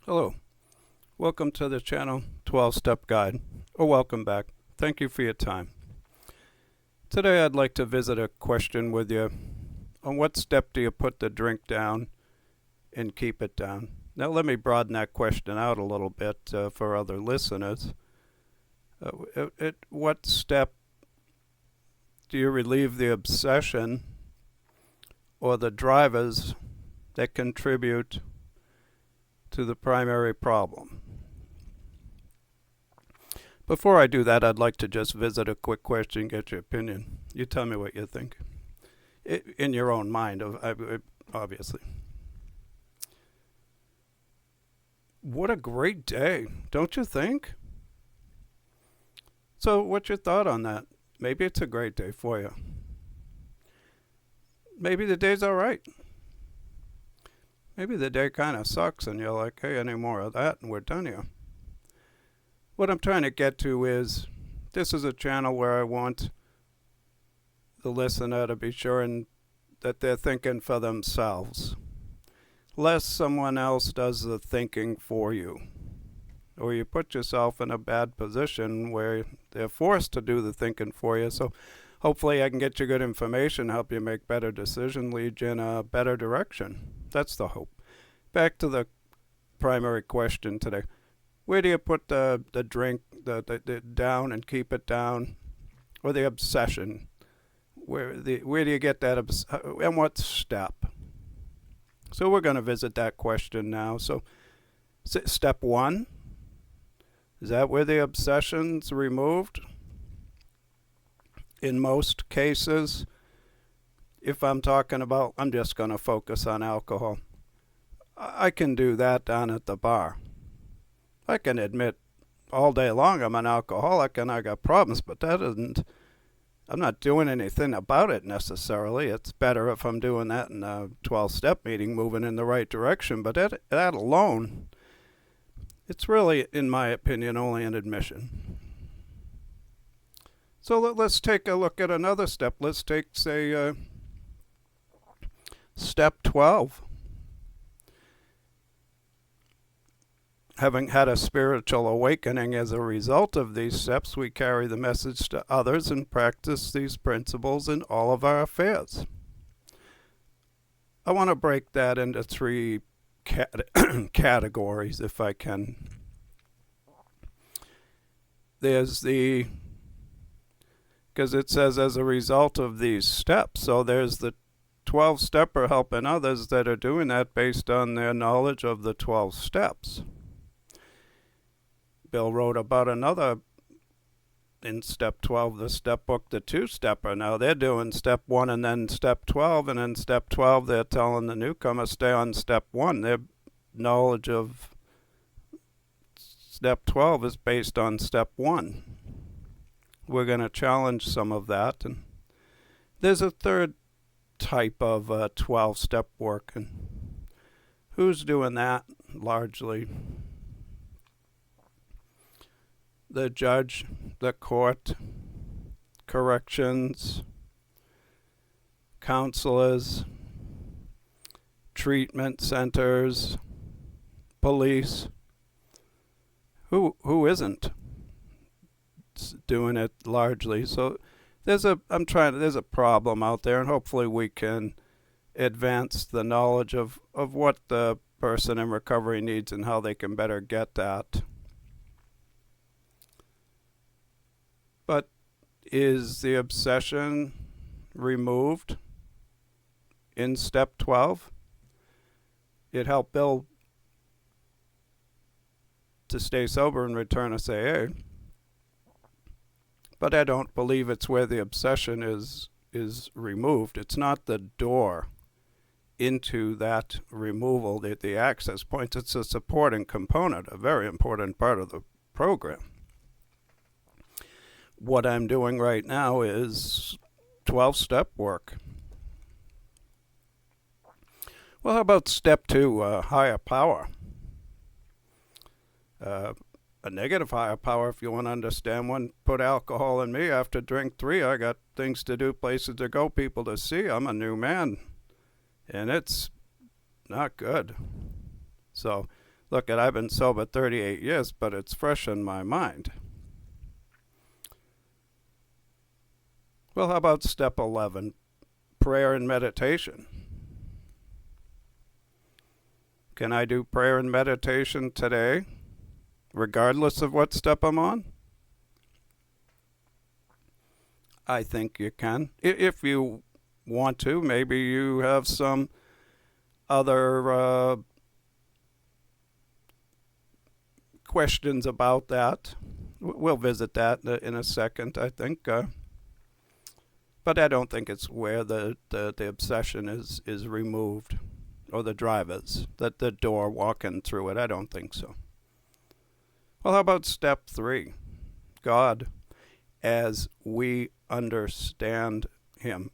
Hello, welcome to the channel 12-Step Guide, or welcome back. Thank you for your time. Today I'd like to visit a question with you. On what step do you put the drink down and keep it down? Now let me broaden that question out a little bit for other listeners. At what step do you relieve the obsession or the drivers that contribute to the primary problem? Before I do that, I'd like to just visit a quick question, get your opinion. You tell me what you think. In your own mind, obviously. What a great day, don't you think? So what's your thought on that? Maybe it's a great day for you. Maybe the day's all right. Maybe the day kind of sucks and you're like, hey, any more of that and we're done here. What I'm trying to get to is, this is a channel where I want the listener to be sure that they're thinking for themselves, lest someone else does the thinking for you, or you put yourself in a bad position where they're forced to do the thinking for you. So hopefully I can get you good information, help you make better decisions, lead you in a better direction. That's the hope. Back to the primary question today. Where do you put the drink the down and keep it down, or the obsession? Where do you get that, and what step? So we're going to visit that question now. So step one, is that where the obsession's removed? In most cases, if I'm talking about, I'm just going to focus on alcohol. I can do that down at the bar. I can admit all day long I'm an alcoholic and I got problems, but that isn't, I'm not doing anything about it necessarily. It's better if I'm doing that in a 12-step meeting, moving in the right direction. But that alone, it's really, in my opinion, only an admission. So let's take a look at another step. Let's take, say, step 12. Having had a spiritual awakening as a result of these steps, we carry the message to others and practice these principles in all of our affairs. I want to break that into three categories, if I can. There's because it says as a result of these steps, so there's the 12-stepper helping others that are doing that based on their knowledge of the 12 steps. Bill wrote about another in step 12, the step book, the 2-stepper. Now they're doing step 1 and then step 12, and in step 12 they're telling the newcomer stay on step 1. Their knowledge of step 12 is based on step 1. We're going to challenge some of that. And there's a third type of 12-step work. And who's doing that largely? The judge, the court, corrections, counselors, treatment centers, police. Who isn't doing it largely? So there's a problem out there, and hopefully we can advance the knowledge of what the person in recovery needs and how they can better get that. But is the obsession removed in step 12? It helped Bill to stay sober and return to AA. But I don't believe it's where the obsession is removed. It's not the door into that removal, the access point. It's a supporting component, a very important part of the program. What I'm doing right now is 12-step work. Well, how about step 2, higher power? A negative higher power, if you want to understand one, put alcohol in me. After drink 3, I got things to do, places to go, people to see. I'm a new man, and it's not good. So Look, I've been sober 38 years, but it's fresh in my mind. Well, how about step 11, prayer and meditation? Can I do prayer and meditation today, regardless of what step I'm on? I think you can. If you want to, maybe you have some other questions about that. We'll visit that in a second, I think. But I don't think it's where the obsession is removed, or the drivers, that the door walking through it. I don't think so. Well, how about step 3? God, as we understand him,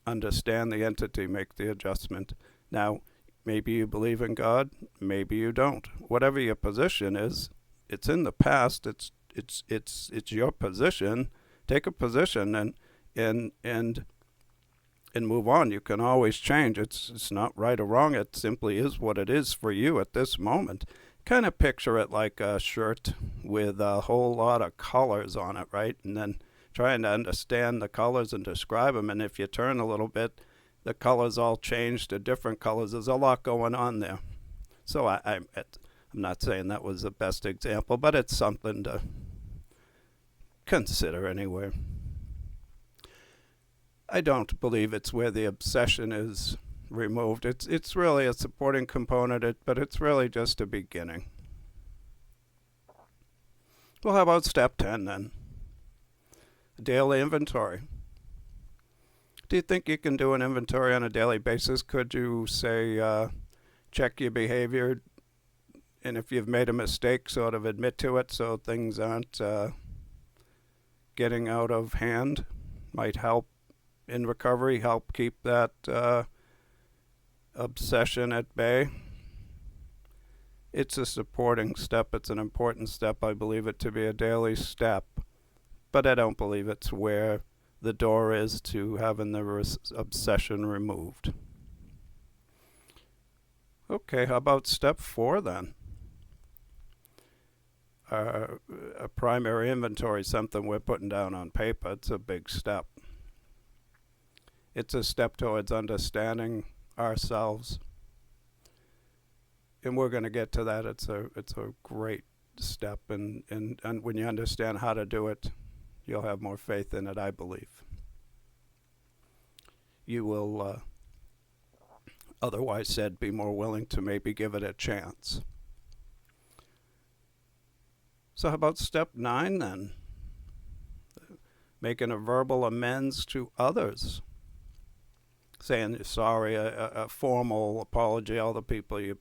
understand the entity, make the adjustment. Now, maybe you believe in God, maybe you don't. Whatever your position is, it's in the past. It's your position. Take a position and move on. You can always change. It's not right or wrong. It simply is what it is for you at this moment. Kind of picture it like a shirt with a whole lot of colors on it, right? And then trying to understand the colors and describe them. And if you turn a little bit, the colors all change to different colors. There's a lot going on there. So I'm not saying that was the best example, but it's something to consider anyway. I don't believe it's where the obsession is removed. It's really a supporting component, but it's really just a beginning. Well, how about step 10 then? Daily inventory. Do you think you can do an inventory on a daily basis? Could you say, check your behavior, and if you've made a mistake, sort of admit to it so things aren't getting out of hand? Might help in recovery, help keep that obsession at bay. It's a supporting step. It's an important step. I believe it to be a daily step, but I don't believe it's where the door is to having the obsession removed. Okay, how about step 4 then? A primary inventory, something we're putting down on paper. It's a big step. It's a step towards understanding ourselves, and we're going to get to that. It's a great step, and when you understand how to do it, you'll have more faith in it, I believe. You will, otherwise said, be more willing to maybe give it a chance. So how about step 9 then? Making a verbal amends to others. Saying you're sorry, a formal apology, all the people you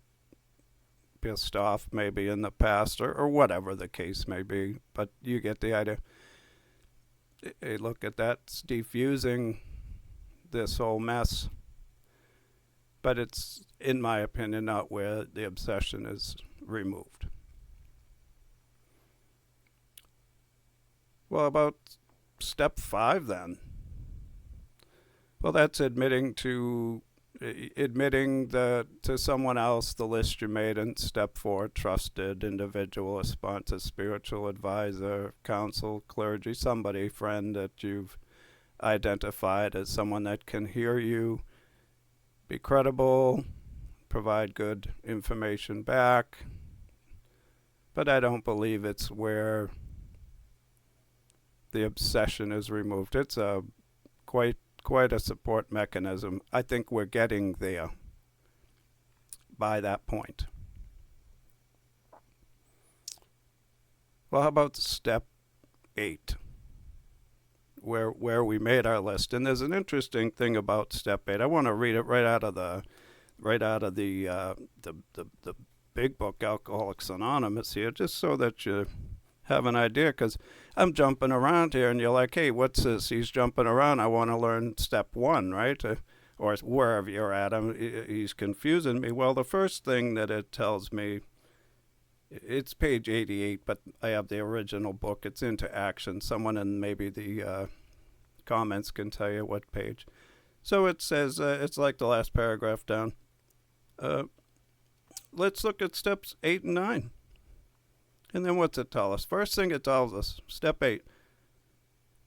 pissed off maybe in the past, or whatever the case may be, but you get the idea. Hey, look at that, it's defusing this whole mess, but it's, in my opinion, not where the obsession is removed. Well, about step 5 then. Well, that's admitting to someone else the list you made in step 4, trusted individual, a sponsor, spiritual advisor, counsel, clergy, somebody, friend that you've identified as someone that can hear you, be credible, provide good information back. But I don't believe it's where the obsession is removed. It's a quite a support mechanism. I think we're getting there by that point. Well, how about step 8, where we made our list? And there's an interesting thing about step 8. I want to read it right out of the big book, Alcoholics Anonymous, here, just so that you have an idea, because I'm jumping around here and you're like, hey, what's this? He's jumping around. I want to learn step 1, right? Or wherever you're at. He's confusing me. Well, the first thing that it tells me, it's page 88, but I have the original book. It's into action. Someone in maybe the comments can tell you what page. So it says, it's like the last paragraph down. let's look at steps 8 and 9. And then what's it tell us? First thing it tells us, step 8.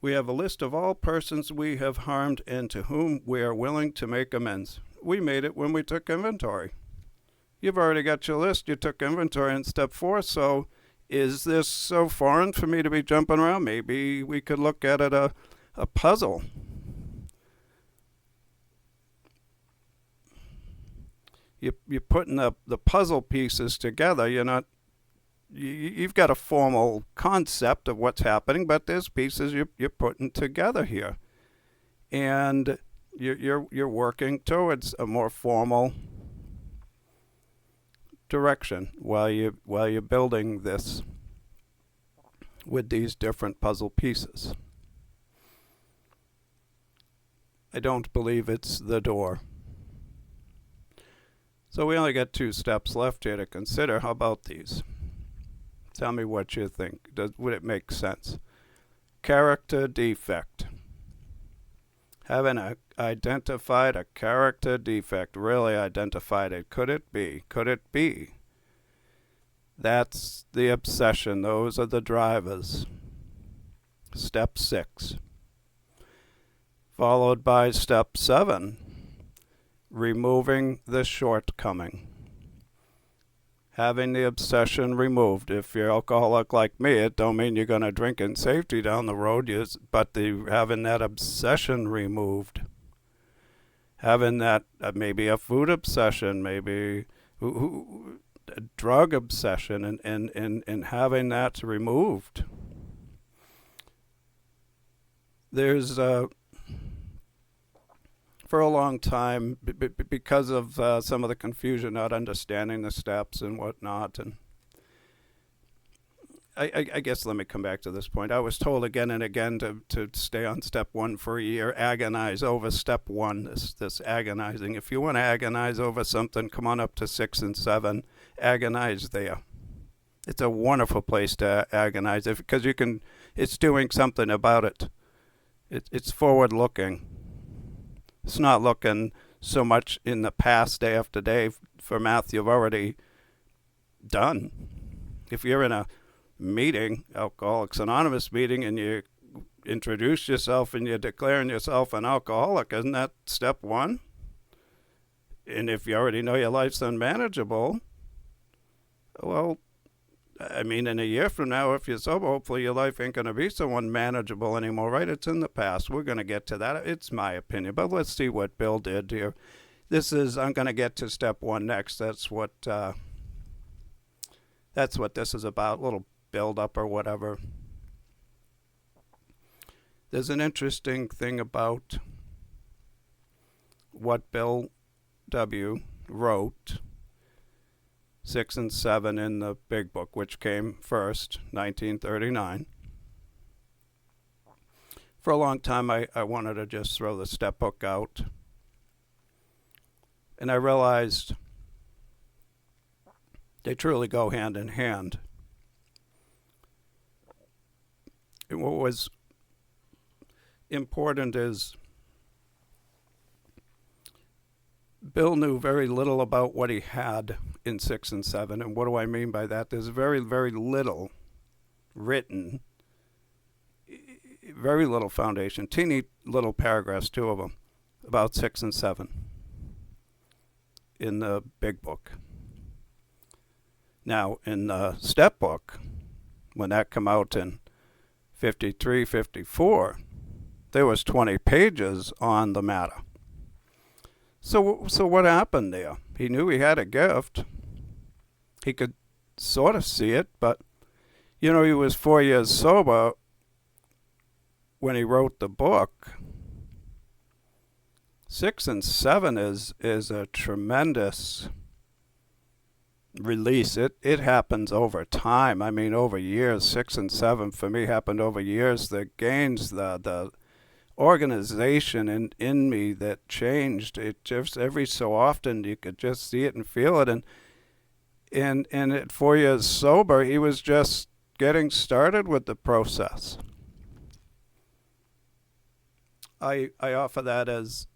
We have a list of all persons we have harmed and to whom we are willing to make amends. We made it when we took inventory. You've already got your list. You took inventory in step 4, so is this so foreign for me to be jumping around? Maybe we could look at it a puzzle. You're putting the puzzle pieces together. You've got a formal concept of what's happening, but there's pieces you're putting together here, and you're working towards a more formal direction while you're building this with these different puzzle pieces. I don't believe it's the door. So we only got 2 steps left here to consider. How about these? Tell me what you think. Would it make sense? Character defect. Having identified a character defect, really identified it. Could it be? Could it be? That's the obsession. Those are the drivers. Step 6. Followed by step 7. Removing the shortcoming. Having the obsession removed. If you're alcoholic like me, it don't mean you're going to drink in safety down the road, but having that obsession removed. Having that, maybe a food obsession, maybe a drug obsession, and having that removed. There's for a long time, because of some of the confusion, not understanding the steps and whatnot. And I guess let me come back to this point. I was told again and again to stay on step 1 for a year, agonize over step 1, this agonizing. If you want to agonize over something, come on up to 6 and 7, agonize there. It's a wonderful place to agonize because it's doing something about it. It's forward looking. It's not looking so much in the past day after day for math you've already done. If you're in a meeting, Alcoholics Anonymous meeting, and you introduce yourself and you're declaring yourself an alcoholic, isn't that step 1? And if you already know your life's unmanageable, well, I mean, in a year from now, if you're sober, hopefully your life ain't going to be so unmanageable anymore, right? It's in the past. We're going to get to that. It's my opinion. But let's see what Bill did here. I'm going to get to step 1 next. That's what this is about, a little build-up or whatever. There's an interesting thing about what Bill W. wrote 6 and 7 in the Big Book, which came first, 1939. For a long time, I wanted to just throw the step book out. And I realized they truly go hand in hand. And what was important is Bill knew very little about what he had in 6 and 7. And what do I mean by that? There's very, very little written, very little foundation, teeny little paragraphs, 2 of them, about 6 and 7 in the Big Book. Now, in the Step Book, when that came out in 53, 54, there was 20 pages on the matter. So what happened there? He knew he had a gift. He could sort of see it, but, he was 4 years sober when he wrote the book. 6 and 7 is a tremendous release. It happens over time. I mean, over years. 6 and 7 for me happened over years. The gains, the organization in me that changed. It just every so often you could just see it and feel it. And at 4 years sober, he was just getting started with the process. I offer that as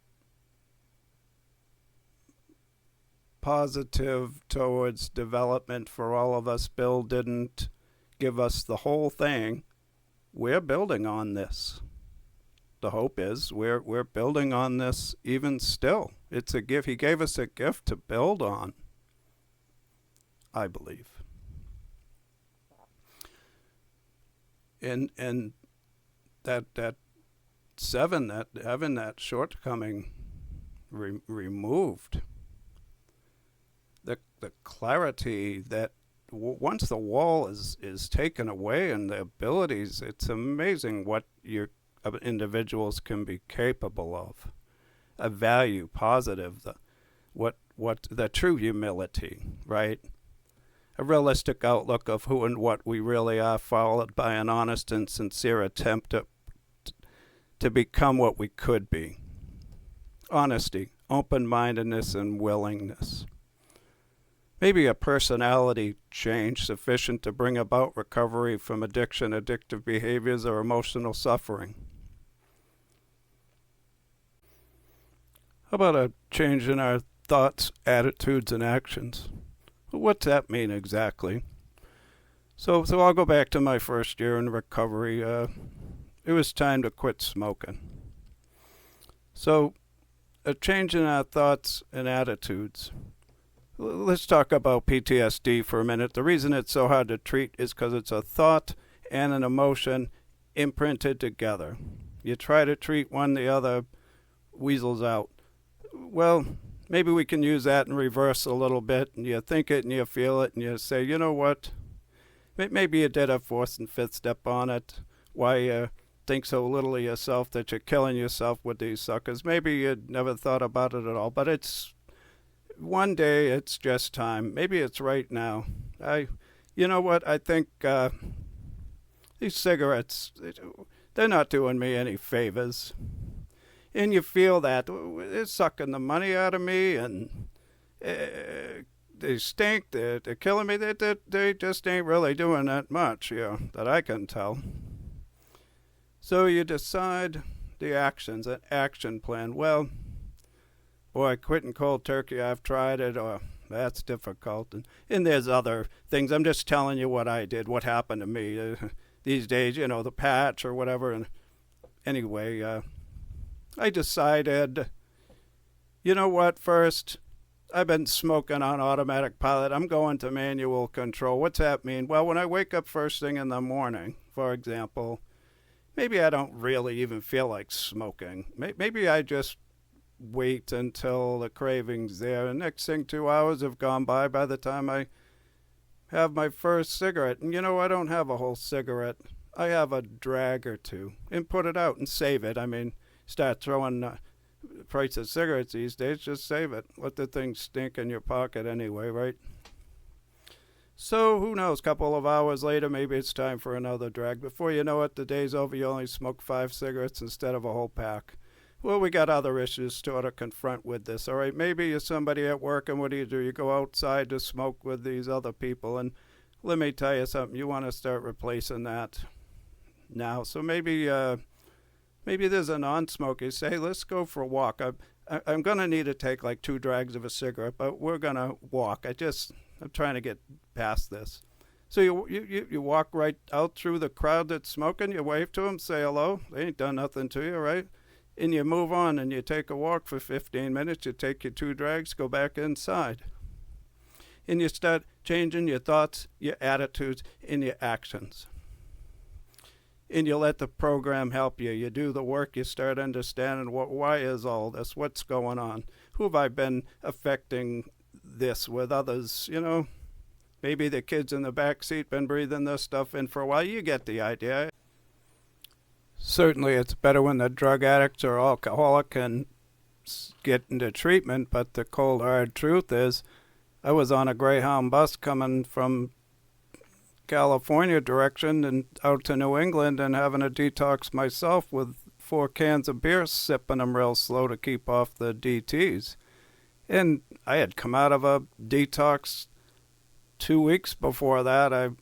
positive towards development for all of us. Bill didn't give us the whole thing. We're building on this. The hope is we're building on this even still. It's a gift. He gave us a gift to build on, I believe. And that seven, that having that shortcoming removed, the clarity that once the wall is taken away and the abilities, it's amazing what your individuals can be capable of. A value, positive, the true humility, right? A realistic outlook of who and what we really are, followed by an honest and sincere attempt to become what we could be. Honesty, open-mindedness, and willingness. Maybe a personality change sufficient to bring about recovery from addiction, addictive behaviors, or emotional suffering. How about a change in our thoughts, attitudes, and actions? What's that mean exactly? So I'll go back to my first year in recovery. It was time to quit smoking. So a change in our thoughts and attitudes. Let's talk about PTSD for a minute. The reason it's so hard to treat is because it's a thought and an emotion imprinted together. You try to treat one, the other weasels out. Well, maybe we can use that in reverse a little bit, and you think it and you feel it, and you say, you know what? Maybe you did a fourth and fifth step on it. Why you think so little of yourself that you're killing yourself with these suckers? Maybe you never thought about it at all, but it's one day, it's just time. Maybe it's right now. You know what? I think these cigarettes, they're not doing me any favors. And you feel that they're sucking the money out of me, and they stink. They're killing me. They just ain't really doing that much, that I can tell. So you decide the actions, an action plan. Well, boy, quitting cold turkey, I've tried it, or that's difficult. And there's other things. I'm just telling you what I did, what happened to me. These days, the patch or whatever. And anyway, I decided, you know what, first, I've been smoking on automatic pilot. I'm going to manual control. What's that mean? Well, when I wake up first thing in the morning, for example, maybe I don't really even feel like smoking. Maybe I just wait until the craving's there. The next thing, 2 hours have gone by the time I have my first cigarette. And I don't have a whole cigarette. I have a drag or two and put it out and save it. I mean, start throwing the price of cigarettes these days, just save it. Let the thing stink in your pocket anyway, right? So who knows, couple of hours later, maybe it's time for another drag. Before you know it, the day's over, you only smoke 5 cigarettes instead of a whole pack. Well, we got other issues to confront with this, all right? Maybe you're somebody at work, and what do? You go outside to smoke with these other people, and let me tell you something, you want to start replacing that now. So maybe there's a non-smoker. Say, hey, let's go for a walk. I'm going to need to take like 2 drags of a cigarette, but we're going to walk. I'm trying to get past this. So you walk right out through the crowd that's smoking, you wave to them, say hello. They ain't done nothing to you, right? And you move on and you take a walk for 15 minutes, you take your 2 drags, go back inside. And you start changing your thoughts, your attitudes, and your actions. And you let the program help you. You do the work, you start understanding why is all this, what's going on, who have I been affecting this with others, maybe the kids in the back seat been breathing this stuff in for a while. You get the idea. Certainly it's better when the drug addicts or alcoholic and get into treatment, but the cold hard truth is I was on a Greyhound bus coming from California direction and out to New England and having a detox myself with 4 cans of beer, sipping them real slow to keep off the DTs. And I had come out of a detox 2 weeks before that.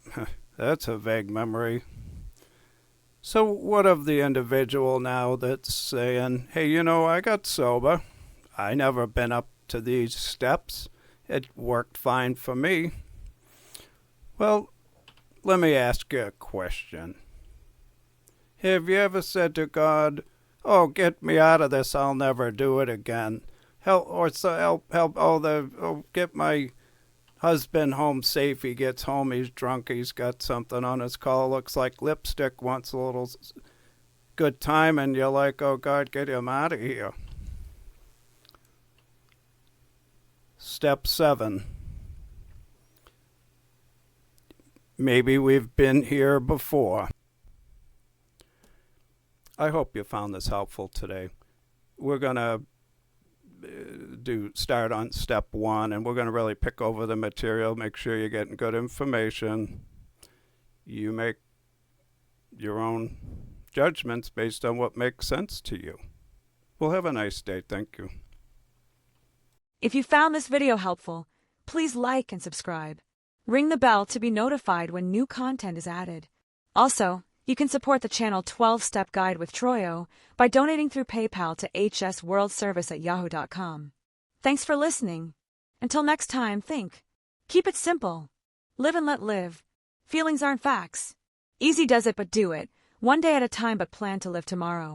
That's a vague memory. So what of the individual now that's saying, hey, I got sober. I never been up to these steps. It worked fine for me. Well, let me ask you a question. Have you ever said to God, "Oh, get me out of this, I'll never do it again. Get my husband home safe. He gets home, he's drunk, he's got something on his collar, looks like lipstick, wants a little good time," and you're like, "Oh God, get him out of here." Step 7. Maybe we've been here before. I hope you found this helpful today. We're going to start on step 1, and we're going to really pick over the material, make sure you're getting good information. You make your own judgments based on what makes sense to you. Well, have a nice day. Thank you. If you found this video helpful, please like and subscribe. Ring the bell to be notified when new content is added. Also, you can support the channel 12-Step Guide with Troyo by donating through PayPal to hsworldservice@yahoo.com. Thanks for listening. Until next time, think. Keep it simple. Live and let live. Feelings aren't facts. Easy does it, but do it. One day at a time, but plan to live tomorrow.